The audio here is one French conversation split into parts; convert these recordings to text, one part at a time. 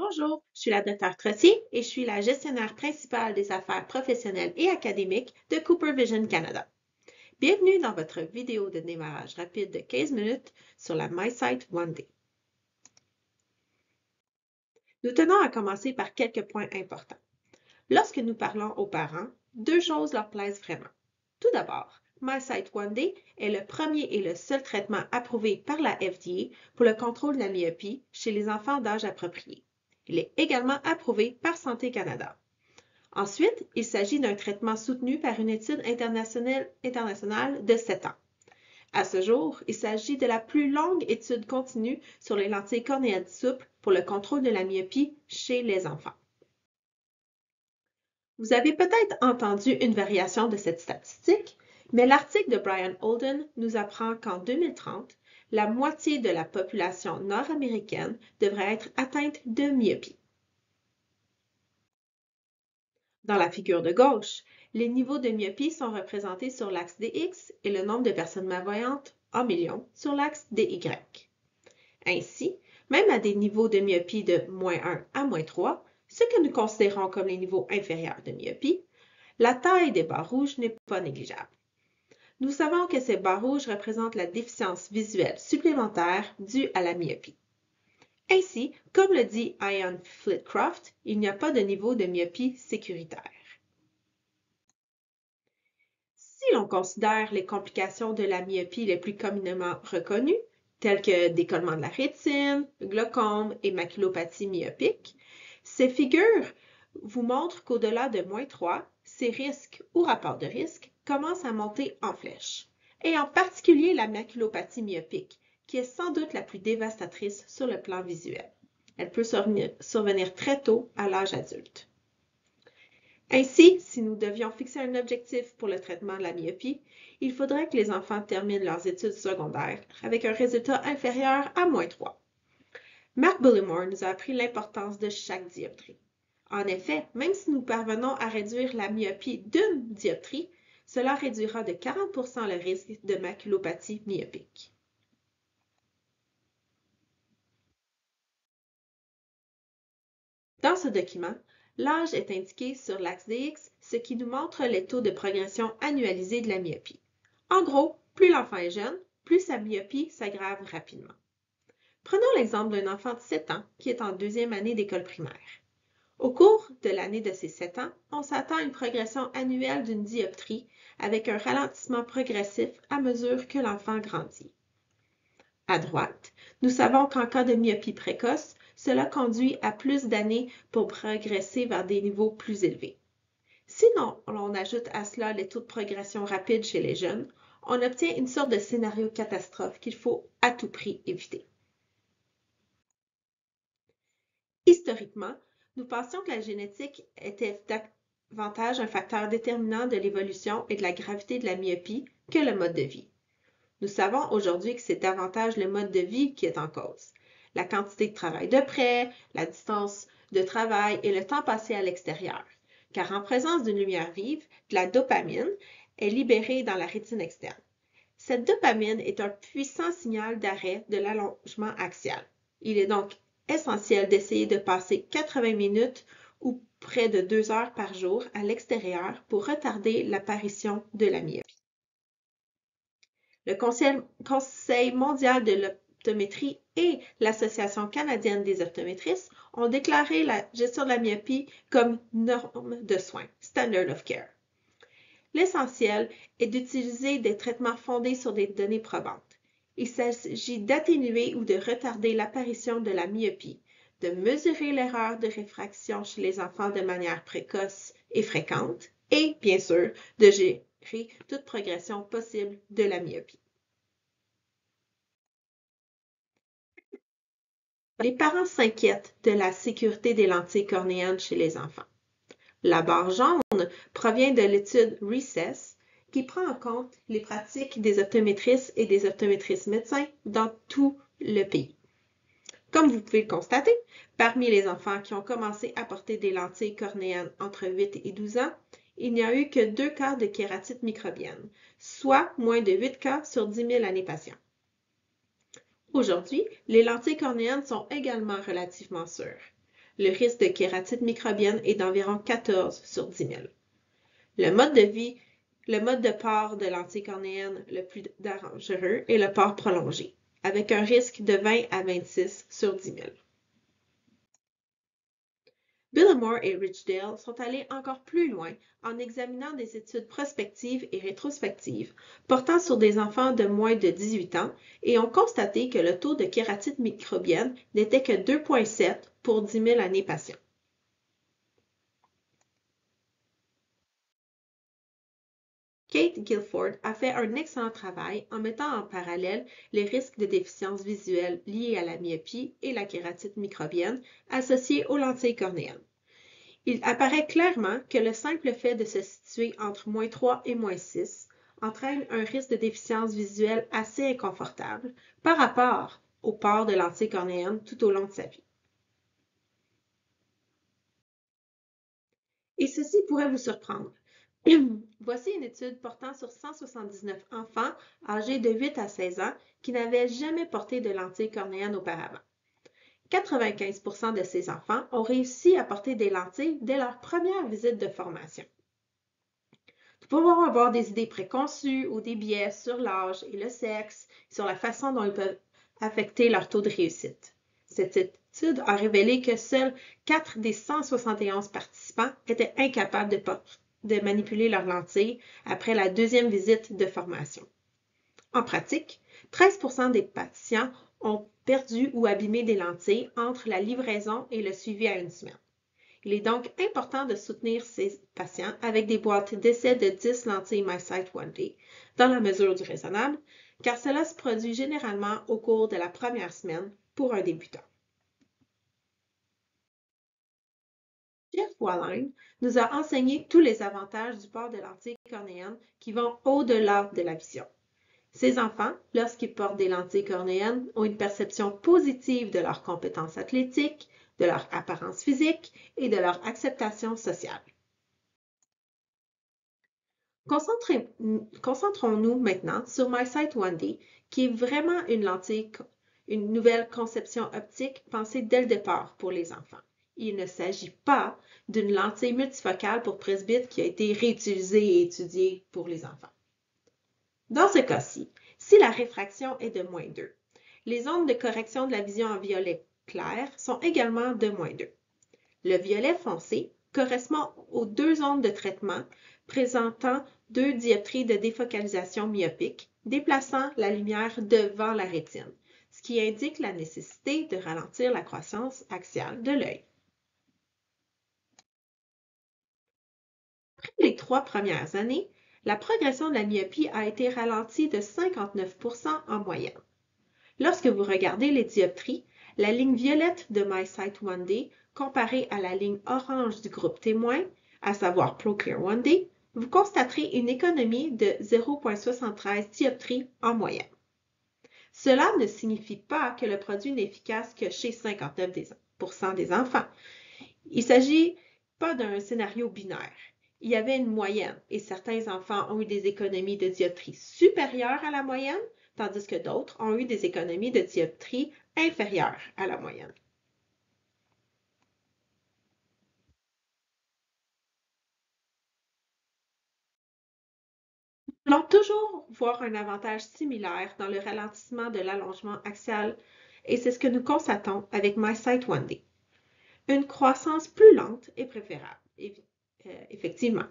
Bonjour, je suis la Dr. Trottier et je suis la gestionnaire principale des affaires professionnelles et académiques de Cooper Vision Canada. Bienvenue dans votre vidéo de démarrage rapide de 15 minutes sur la MySight One Day. Nous tenons à commencer par quelques points importants. Lorsque nous parlons aux parents, deux choses leur plaisent vraiment. Tout d'abord, MySight One Day est le premier et le seul traitement approuvé par la FDA pour le contrôle de la myopie chez les enfants d'âge approprié. Il est également approuvé par Santé Canada. Ensuite, il s'agit d'un traitement soutenu par une étude internationale de 7 ans. À ce jour, il s'agit de la plus longue étude continue sur les lentilles cornéennes souples pour le contrôle de la myopie chez les enfants. Vous avez peut-être entendu une variation de cette statistique, mais l'article de Brian Holden nous apprend qu'en 2030, la moitié de la population nord-américaine devrait être atteinte de myopie. Dans la figure de gauche, les niveaux de myopie sont représentés sur l'axe DX et le nombre de personnes malvoyantes en millions sur l'axe DY. Ainsi, même à des niveaux de myopie de -1 à -3, ce que nous considérons comme les niveaux inférieurs de myopie, la taille des barres rouges n'est pas négligeable. Nous savons que ces barres rouges représentent la déficience visuelle supplémentaire due à la myopie. Ainsi, comme le dit Ian Flitcroft, il n'y a pas de niveau de myopie sécuritaire. Si l'on considère les complications de la myopie les plus communément reconnues, telles que décollement de la rétine, glaucome et maculopathie myopique, ces figures vous montrent qu'au-delà de -3, ces risques ou rapports de risque commencent à monter en flèche, et en particulier la maculopathie myopique, qui est sans doute la plus dévastatrice sur le plan visuel. Elle peut survenir très tôt à l'âge adulte. Ainsi, si nous devions fixer un objectif pour le traitement de la myopie, il faudrait que les enfants terminent leurs études secondaires avec un résultat inférieur à -3. Mark Bullimore nous a appris l'importance de chaque dioptrie. En effet, même si nous parvenons à réduire la myopie d'une dioptrie, cela réduira de 40% le risque de maculopathie myopique. Dans ce document, l'âge est indiqué sur l'axe DX, ce qui nous montre les taux de progression annualisés de la myopie. En gros, plus l'enfant est jeune, plus sa myopie s'aggrave rapidement. Prenons l'exemple d'un enfant de 7 ans qui est en deuxième année d'école primaire. Au cours de l'année de ses 7 ans, on s'attend à une progression annuelle d'une dioptrie avec un ralentissement progressif à mesure que l'enfant grandit. À droite, nous savons qu'en cas de myopie précoce, cela conduit à plus d'années pour progresser vers des niveaux plus élevés. Si l'on ajoute à cela les taux de progression rapides chez les jeunes, on obtient une sorte de scénario catastrophe qu'il faut à tout prix éviter. Historiquement, nous pensions que la génétique était davantage un facteur déterminant de l'évolution et de la gravité de la myopie que le mode de vie. Nous savons aujourd'hui que c'est davantage le mode de vie qui est en cause. La quantité de travail de près, la distance de travail et le temps passé à l'extérieur. Car en présence d'une lumière vive, de la dopamine est libérée dans la rétine externe. Cette dopamine est un puissant signal d'arrêt de l'allongement axial. Il est donc essentiel d'essayer de passer 80 minutes ou près de 2 heures par jour à l'extérieur pour retarder l'apparition de la myopie. Le Conseil mondial de l'optométrie et l'Association canadienne des optométristes ont déclaré la gestion de la myopie comme norme de soins, standard of care. L'essentiel est d'utiliser des traitements fondés sur des données probantes. Il s'agit d'atténuer ou de retarder l'apparition de la myopie, de mesurer l'erreur de réfraction chez les enfants de manière précoce et fréquente, et, bien sûr, de gérer toute progression possible de la myopie. Les parents s'inquiètent de la sécurité des lentilles cornéennes chez les enfants. La barre jaune provient de l'étude RECESS qui prend en compte les pratiques des optométristes et des optométristes médecins dans tout le pays. Comme vous pouvez le constater, parmi les enfants qui ont commencé à porter des lentilles cornéennes entre 8 et 12 ans, il n'y a eu que 2 cas de kératite microbienne, soit moins de 8 cas sur 10 000 années patients. Aujourd'hui, les lentilles cornéennes sont également relativement sûres. Le risque de kératite microbienne est d'environ 14 sur 10 000. Le mode de port de lentille cornéenne le plus dangereux est le port prolongé, avec un risque de 20 à 26 sur 10 000. Billimore et Richdale sont allés encore plus loin en examinant des études prospectives et rétrospectives portant sur des enfants de moins de 18 ans et ont constaté que le taux de kératite microbienne n'était que 2,7 pour 10 000 années patients. Kate Guilford a fait un excellent travail en mettant en parallèle les risques de déficience visuelle liés à la myopie et la kératite microbienne associés aux lentilles cornéennes. Il apparaît clairement que le simple fait de se situer entre -3 et -6 entraîne un risque de déficience visuelle assez inconfortable par rapport au port de lentilles cornéennes tout au long de sa vie. Et ceci pourrait vous surprendre. Voici une étude portant sur 179 enfants âgés de 8 à 16 ans qui n'avaient jamais porté de lentilles cornéennes auparavant. 95% de ces enfants ont réussi à porter des lentilles dès leur première visite de formation. Nous pouvons avoir des idées préconçues ou des biais sur l'âge et le sexe, sur la façon dont ils peuvent affecter leur taux de réussite. Cette étude a révélé que seuls 4 des 171 participants étaient incapables de manipuler leurs lentilles après la deuxième visite de formation. En pratique, 13% des patients ont perdu ou abîmé des lentilles entre la livraison et le suivi à une semaine. Il est donc important de soutenir ces patients avec des boîtes d'essai de 10 lentilles MiSight 1D dans la mesure du raisonnable, car cela se produit généralement au cours de la première semaine pour un débutant. Jeff Walline nous a enseigné tous les avantages du port de lentilles cornéennes qui vont au-delà de la vision. Ces enfants, lorsqu'ils portent des lentilles cornéennes, ont une perception positive de leurs compétences athlétiques, de leur apparence physique et de leur acceptation sociale. Concentrons-nous maintenant sur MiSight 1D, qui est vraiment une nouvelle conception optique pensée dès le départ pour les enfants. Il ne s'agit pas d'une lentille multifocale pour presbyte qui a été réutilisée et étudiée pour les enfants. Dans ce cas-ci, si la réfraction est de -2, les ondes de correction de la vision en violet clair sont également de -2. Le violet foncé correspond aux deux ondes de traitement présentant 2 dioptries de défocalisation myopique, déplaçant la lumière devant la rétine, ce qui indique la nécessité de ralentir la croissance axiale de l'œil. Après les 3 premières années, la progression de la myopie a été ralentie de 59% en moyenne. Lorsque vous regardez les dioptries, la ligne violette de MiSight 1D comparée à la ligne orange du groupe témoin, à savoir ProClear 1D, vous constaterez une économie de 0,73 dioptries en moyenne. Cela ne signifie pas que le produit n'est efficace que chez 59% des enfants. Il ne s'agit pas d'un scénario binaire. Il y avait une moyenne et certains enfants ont eu des économies de dioptrie supérieures à la moyenne, tandis que d'autres ont eu des économies de dioptrie inférieures à la moyenne. Nous allons toujours voir un avantage similaire dans le ralentissement de l'allongement axial et c'est ce que nous constatons avec MiSight 1D. Une croissance plus lente est préférable, effectivement.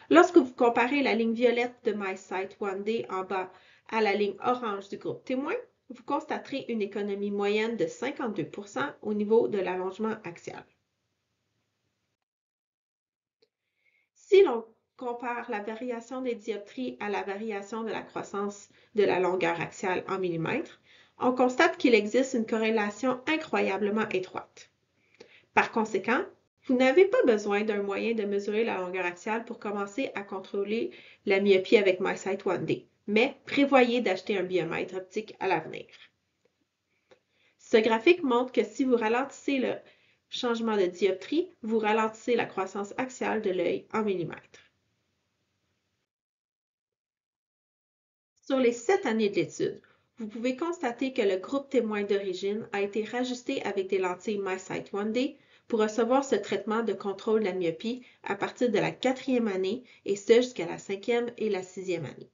Lorsque vous comparez la ligne violette de MiSight 1D en bas à la ligne orange du groupe témoin, vous constaterez une économie moyenne de 52% au niveau de l'allongement axial. Si l'on compare la variation des dioptries à la variation de la croissance de la longueur axiale en millimètres, on constate qu'il existe une corrélation incroyablement étroite. Par conséquent, vous n'avez pas besoin d'un moyen de mesurer la longueur axiale pour commencer à contrôler la myopie avec MiSight 1D, mais prévoyez d'acheter un biomètre optique à l'avenir. Ce graphique montre que si vous ralentissez le changement de dioptrie, vous ralentissez la croissance axiale de l'œil en millimètres. Sur les 7 années de l'étude, vous pouvez constater que le groupe témoin d'origine a été rajusté avec des lentilles MiSight 1D pour recevoir ce traitement de contrôle de la myopie à partir de la 4e année et ce jusqu'à la 5e et la 6e année.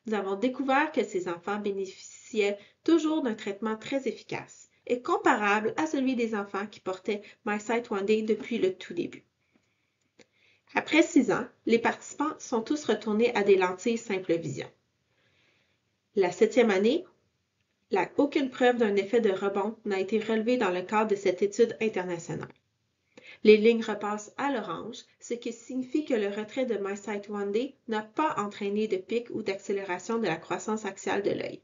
Nous avons découvert que ces enfants bénéficiaient toujours d'un traitement très efficace et comparable à celui des enfants qui portaient MiSight One Day depuis le tout début. Après 6 ans, les participants sont tous retournés à des lentilles simple vision. La 7e année, aucune preuve d'un effet de rebond n'a été relevée dans le cadre de cette étude internationale. Les lignes repassent à l'orange, ce qui signifie que le retrait de MiSight One Day n'a pas entraîné de pic ou d'accélération de la croissance axiale de l'œil.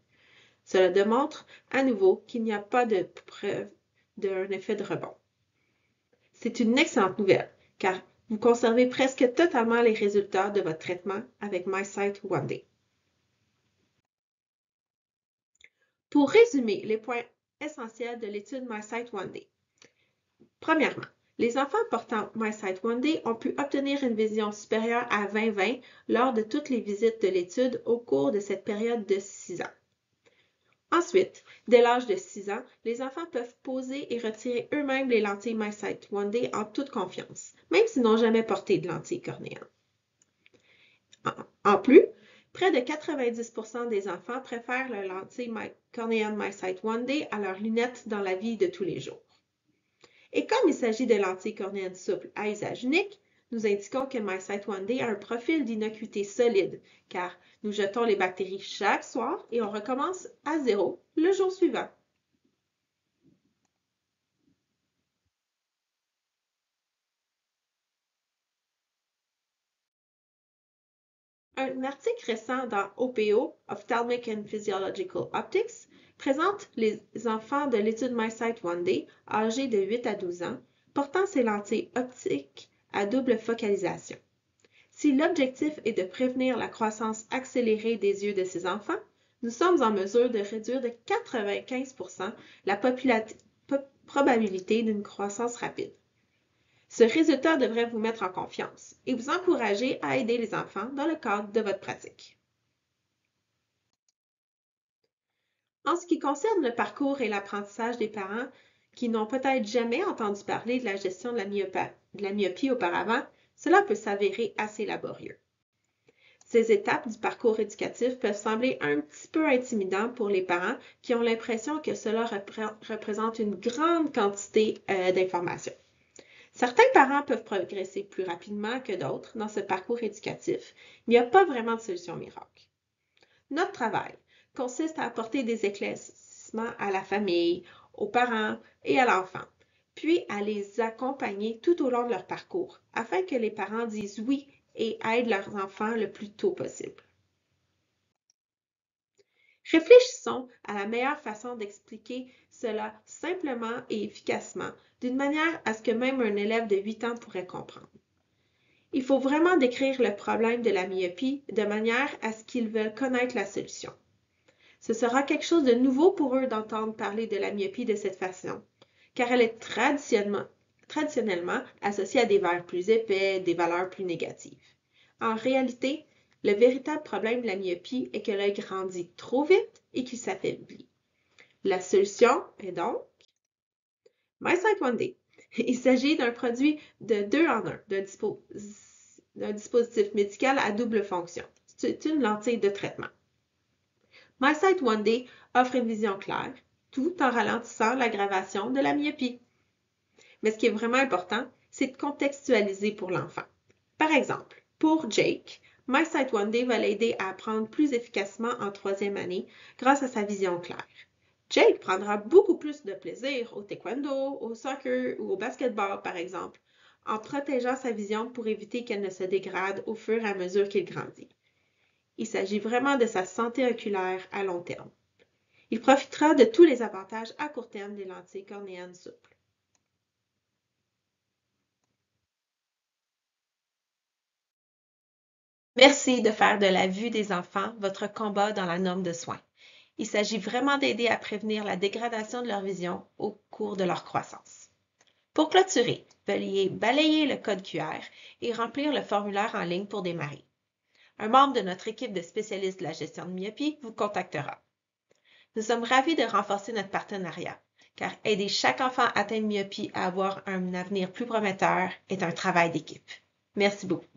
Cela démontre à nouveau qu'il n'y a pas de preuve d'un effet de rebond. C'est une excellente nouvelle, car vous conservez presque totalement les résultats de votre traitement avec MiSight One Day. Pour résumer les points essentiels de l'étude MiSight One Day. Premièrement, les enfants portant MiSight One Day ont pu obtenir une vision supérieure à 20/20 lors de toutes les visites de l'étude au cours de cette période de 6 ans. Ensuite, dès l'âge de 6 ans, les enfants peuvent poser et retirer eux-mêmes les lentilles MiSight One Day en toute confiance, même s'ils n'ont jamais porté de lentilles cornéennes. En plus, près de 90% des enfants préfèrent leurs lentilles cornéennes MiSight One Day à leurs lunettes dans la vie de tous les jours. Et comme il s'agit de lentilles cornéennes souples à usage unique, nous indiquons que MiSight One Day a un profil d'innocuité solide, car nous jetons les bactéries chaque soir et on recommence à 0 le jour suivant. Un article récent dans OPO, Ophthalmic and Physiological Optics, présente les enfants de l'étude MiSight One Day, âgés de 8 à 12 ans, portant ces lentilles optiques à double focalisation. Si l'objectif est de prévenir la croissance accélérée des yeux de ces enfants, nous sommes en mesure de réduire de 95% la probabilité d'une croissance rapide. Ce résultat devrait vous mettre en confiance et vous encourager à aider les enfants dans le cadre de votre pratique. En ce qui concerne le parcours et l'apprentissage des parents qui n'ont peut-être jamais entendu parler de la gestion de la myopie auparavant, cela peut s'avérer assez laborieux. Ces étapes du parcours éducatif peuvent sembler un petit peu intimidantes pour les parents qui ont l'impression que cela représente une grande quantité d'informations. Certains parents peuvent progresser plus rapidement que d'autres dans ce parcours éducatif. Il n'y a pas vraiment de solution miracle. Notre travail consiste à apporter des éclaircissements à la famille, aux parents et à l'enfant, puis à les accompagner tout au long de leur parcours, afin que les parents disent oui et aident leurs enfants le plus tôt possible. Réfléchissons à la meilleure façon d'expliquer cela simplement et efficacement, d'une manière à ce que même un élève de 8 ans pourrait comprendre. Il faut vraiment décrire le problème de la myopie de manière à ce qu'ils veulent connaître la solution. Ce sera quelque chose de nouveau pour eux d'entendre parler de la myopie de cette façon, car elle est traditionnellement associée à des verres plus épais, des valeurs plus négatives. En réalité, le véritable problème de la myopie est que l'œil grandit trop vite et qu'il s'affaiblit. La solution est donc MiSight One Day. Il s'agit d'un produit de 2 en 1, d'un dispositif médical à double fonction. C'est une lentille de traitement. MiSight One Day offre une vision claire, tout en ralentissant l'aggravation de la myopie. Mais ce qui est vraiment important, c'est de contextualiser pour l'enfant. Par exemple, pour Jake, MiSight One Day va l'aider à apprendre plus efficacement en 3e année grâce à sa vision claire. Jake prendra beaucoup plus de plaisir au taekwondo, au soccer ou au basketball, par exemple, en protégeant sa vision pour éviter qu'elle ne se dégrade au fur et à mesure qu'il grandit. Il s'agit vraiment de sa santé oculaire à long terme. Il profitera de tous les avantages à court terme des lentilles cornéennes souples. Merci de faire de la vue des enfants votre combat dans la norme de soins. Il s'agit vraiment d'aider à prévenir la dégradation de leur vision au cours de leur croissance. Pour clôturer, veuillez balayer le code QR et remplir le formulaire en ligne pour démarrer. Un membre de notre équipe de spécialistes de la gestion de myopie vous contactera. Nous sommes ravis de renforcer notre partenariat, car aider chaque enfant atteint de myopie à avoir un avenir plus prometteur est un travail d'équipe. Merci beaucoup.